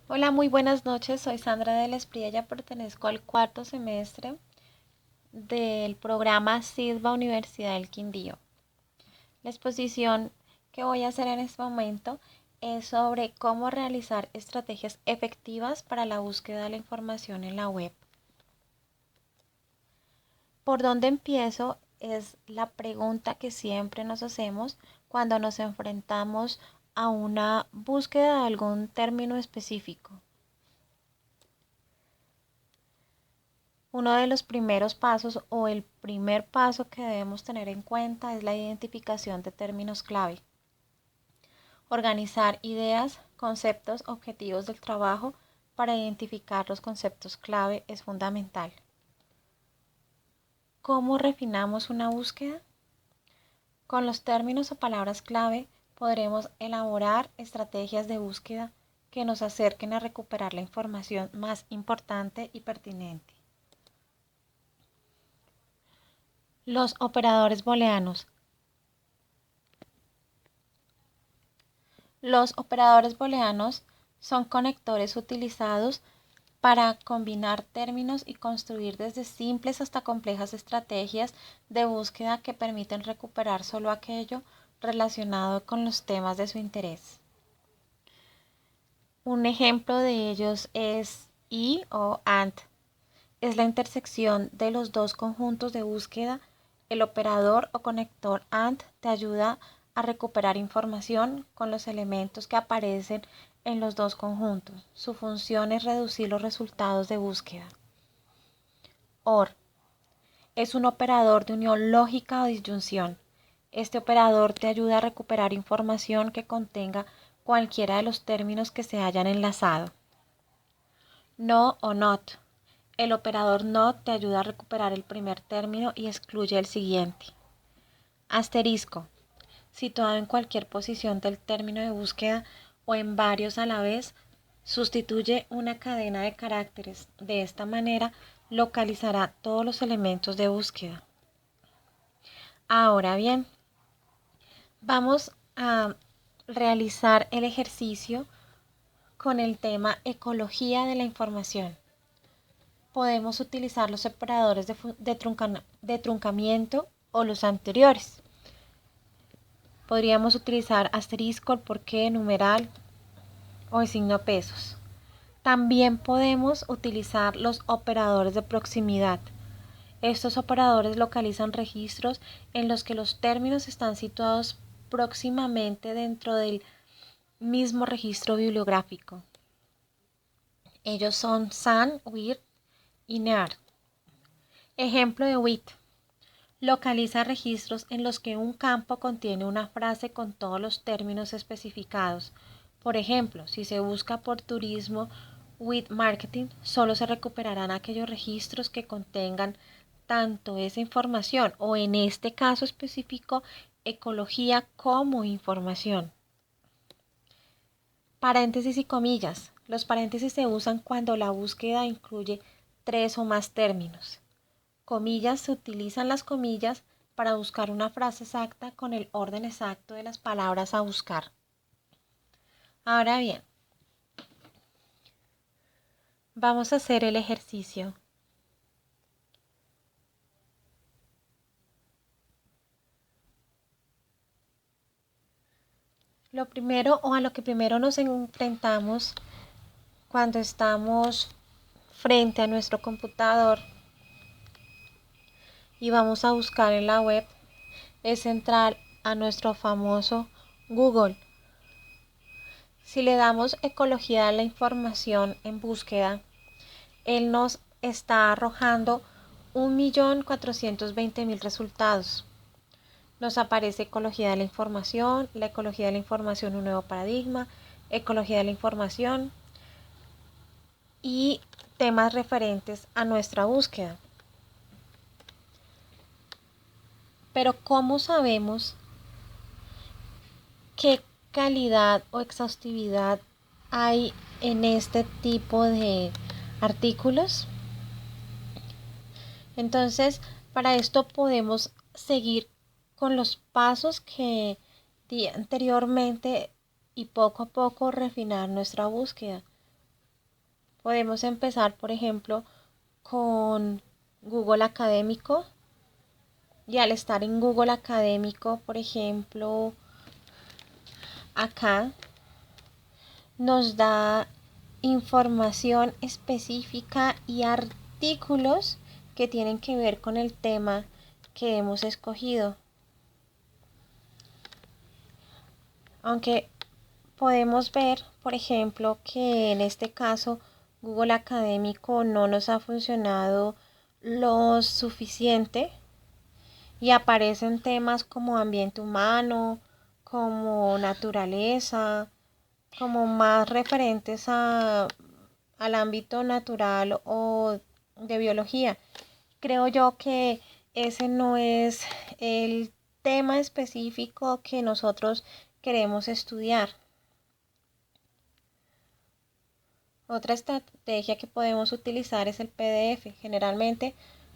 Hola, muy buenas noches. Soy Sandra del Espriella. Pertenezco al cuarto semestre del programa SISBA Universidad del Quindío. La exposición que voy a hacer en este momento es sobre cómo realizar estrategias efectivas para la búsqueda de la información en la web. ¿Por dónde empiezo? Es la pregunta que siempre nos hacemos cuando nos enfrentamos a una búsqueda de algún término específico. Uno de los primeros pasos o el primer paso que debemos tener en cuenta es la identificación de términos clave. Organizar ideas, conceptos, objetivos del trabajo para identificar los conceptos clave es fundamental. ¿Cómo refinamos una búsqueda? Con los términos o palabras clave podremos elaborar estrategias de búsqueda que nos acerquen a recuperar la información más importante y pertinente. Los operadores booleanos. Los operadores booleanos son conectores utilizados para combinar términos y construir desde simples hasta complejas estrategias de búsqueda que permiten recuperar solo aquello relacionado con los temas de su interés. Un ejemplo de ellos es y o and. Es la intersección de los dos conjuntos de búsqueda. El operador o conector AND te ayuda a recuperar información con los elementos que aparecen en los dos conjuntos. Su función es reducir los resultados de búsqueda. OR es un operador de unión lógica o disyunción. Este operador te ayuda a recuperar información que contenga cualquiera de los términos que se hayan enlazado. No o not. El operador not te ayuda a recuperar el primer término y excluye el siguiente. Asterisco. Situado en cualquier posición del término de búsqueda o en varios a la vez, sustituye una cadena de caracteres. De esta manera, localizará todos los elementos de búsqueda. Ahora bien, vamos a realizar el ejercicio con el tema ecología de la información. Podemos utilizar los separadores de truncamiento o los anteriores. Podríamos utilizar asterisco, el porqué, numeral o el signo pesos. También podemos utilizar los operadores de proximidad. Estos operadores localizan registros en los que los términos están situados próximamente dentro del mismo registro bibliográfico. Ellos son san, with y near. Ejemplo de with. Localiza registros en los que un campo contiene una frase con todos los términos especificados. Por ejemplo, si se busca por turismo with marketing, solo se recuperarán aquellos registros que contengan tanto esa información o en este caso específico ecología como información. Paréntesis y comillas. Los paréntesis se usan cuando la búsqueda incluye 3 o más términos. Comillas, se utilizan las comillas para buscar una frase exacta con el orden exacto de las palabras a buscar. Ahora bien, vamos a hacer el ejercicio. Lo primero o a lo que primero nos enfrentamos cuando estamos frente a nuestro computador y vamos a buscar en la web es entrar a nuestro famoso Google. Si le damos ecología a la información en búsqueda, él nos está arrojando 1.420.000 resultados. Nos aparece ecología de la información, la ecología de la información, un nuevo paradigma, ecología de la información y temas referentes a nuestra búsqueda. Pero ¿cómo sabemos qué calidad o exhaustividad hay en este tipo de artículos? Entonces, para esto podemos seguir con los pasos que di anteriormente y poco a poco refinar nuestra búsqueda. Podemos empezar, por ejemplo, con Google Académico. Y al estar en Google Académico, por ejemplo, acá nos da información específica y artículos que tienen que ver con el tema que hemos escogido. Aunque podemos ver, por ejemplo, que en este caso Google Académico no nos ha funcionado lo suficiente y aparecen temas como ambiente humano, como naturaleza, como más referentes al ámbito natural o de biología. Creo yo que ese no es el tema específico que nosotros queremos estudiar. Otra estrategia que podemos utilizar es el PDF.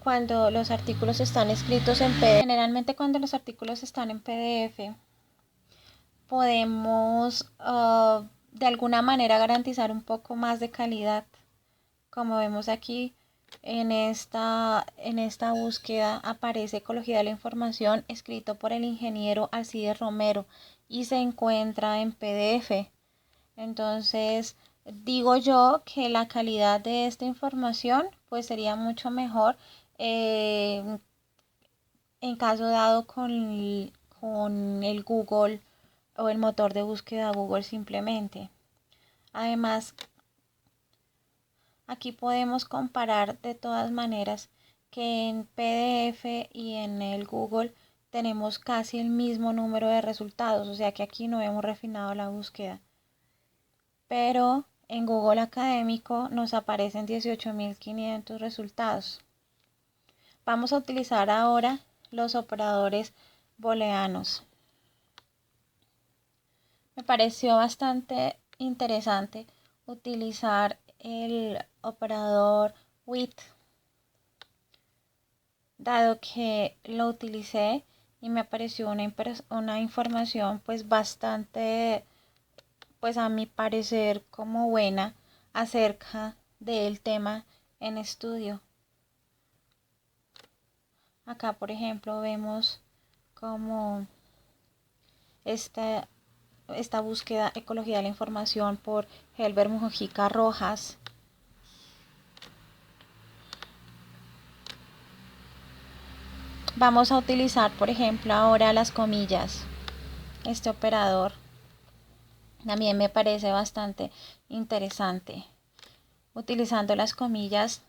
Cuando los artículos están escritos en PDF, generalmente cuando los artículos están en PDF, podemos de alguna manera garantizar un poco más de calidad. Como vemos aquí en esta búsqueda aparece Ecología de la Información escrito por el ingeniero Alcides Romero y se encuentra en PDF. Entonces digo yo que la calidad de esta información pues sería mucho mejor en caso dado con el Google o el motor de búsqueda Google simplemente. Además, aquí podemos comparar de todas maneras que en PDF y en el Google tenemos casi el mismo número de resultados, o sea que aquí no hemos refinado la búsqueda. Pero en Google Académico nos aparecen 18.500 resultados. Vamos a utilizar ahora los operadores booleanos. Me pareció bastante interesante utilizar el operador with, dado que lo utilicé y me apareció una información pues bastante, pues a mi parecer como buena acerca del tema en estudio. Acá por ejemplo vemos como esta búsqueda Ecología de la Información por Helber Mujica Rojas. Vamos a utilizar, por ejemplo, ahora las comillas. Este operador también me parece bastante interesante. Utilizando las comillas,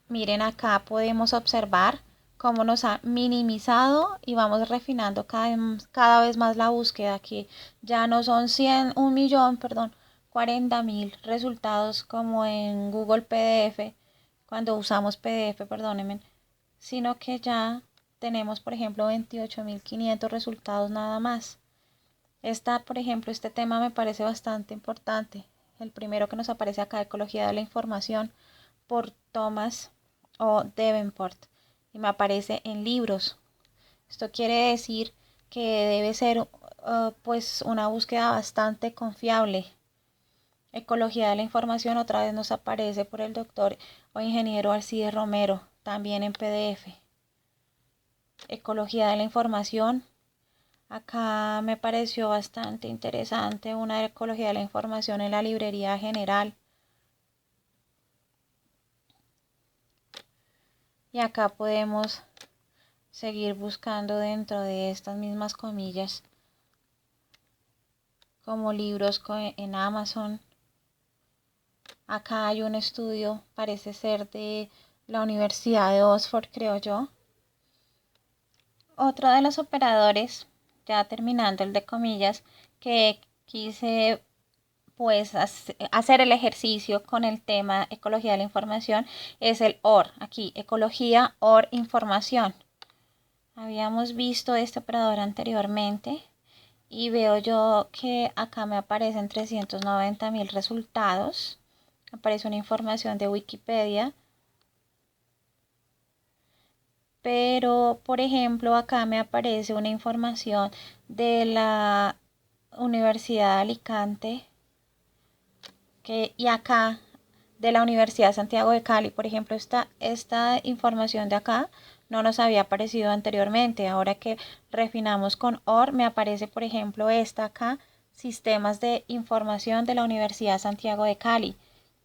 miren acá podemos observar cómo nos ha minimizado y vamos refinando cada vez más la búsqueda. Aquí ya no son 40.000 resultados como en Google PDF, cuando usamos PDF, perdónenme, sino que ya tenemos, por ejemplo, 28.500 resultados nada más. Por ejemplo, este tema me parece bastante importante. El primero que nos aparece acá, Ecología de la Información, por Thomas o Davenport, y me aparece en libros. Esto quiere decir que debe ser pues una búsqueda bastante confiable. Ecología de la Información otra vez nos aparece por el doctor o ingeniero Alcides Romero, también en PDF. Ecología de la Información. Acá me pareció bastante interesante una de Ecología de la Información en la Librería General. Y acá podemos seguir buscando dentro de estas mismas comillas como libros en Amazon. Acá hay un estudio, parece ser de la Universidad de Oxford, creo yo. Otro de los operadores, ya terminando el de comillas, que quise pues hacer el ejercicio con el tema Ecología de la Información es el OR. Aquí, Ecología, OR, Información. Habíamos visto este operador anteriormente y veo yo que acá me aparecen 390.000 resultados. Aparece una información de Wikipedia. Pero, por ejemplo, acá me aparece una información de la Universidad de Alicante. Y acá de la Universidad de Santiago de Cali. Por ejemplo, esta información de acá no nos había aparecido anteriormente. Ahora que refinamos con OR, me aparece, por ejemplo, esta acá, Sistemas de Información de la Universidad de Santiago de Cali.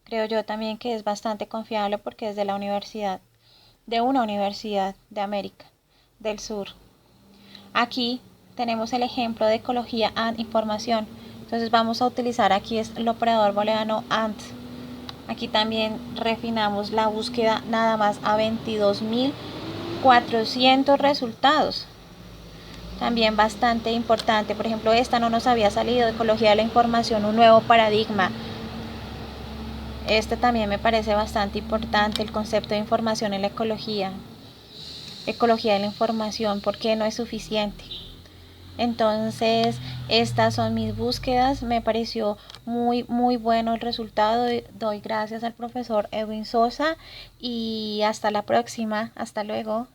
Creo yo también que es bastante confiable porque es de una universidad de América del Sur. Aquí tenemos el ejemplo de ecología and información. Entonces vamos a utilizar aquí el operador booleano AND. Aquí también refinamos la búsqueda nada más a 22.400 resultados. También bastante importante, por ejemplo, esta no nos había salido, ecología de la información, un nuevo paradigma. Este también me parece bastante importante, el concepto de información en la ecología. Ecología de la información, ¿por qué no es suficiente? Entonces, estas son mis búsquedas. Me pareció muy bueno el resultado. Doy gracias al profesor Edwin Sosa y hasta la próxima. Hasta luego.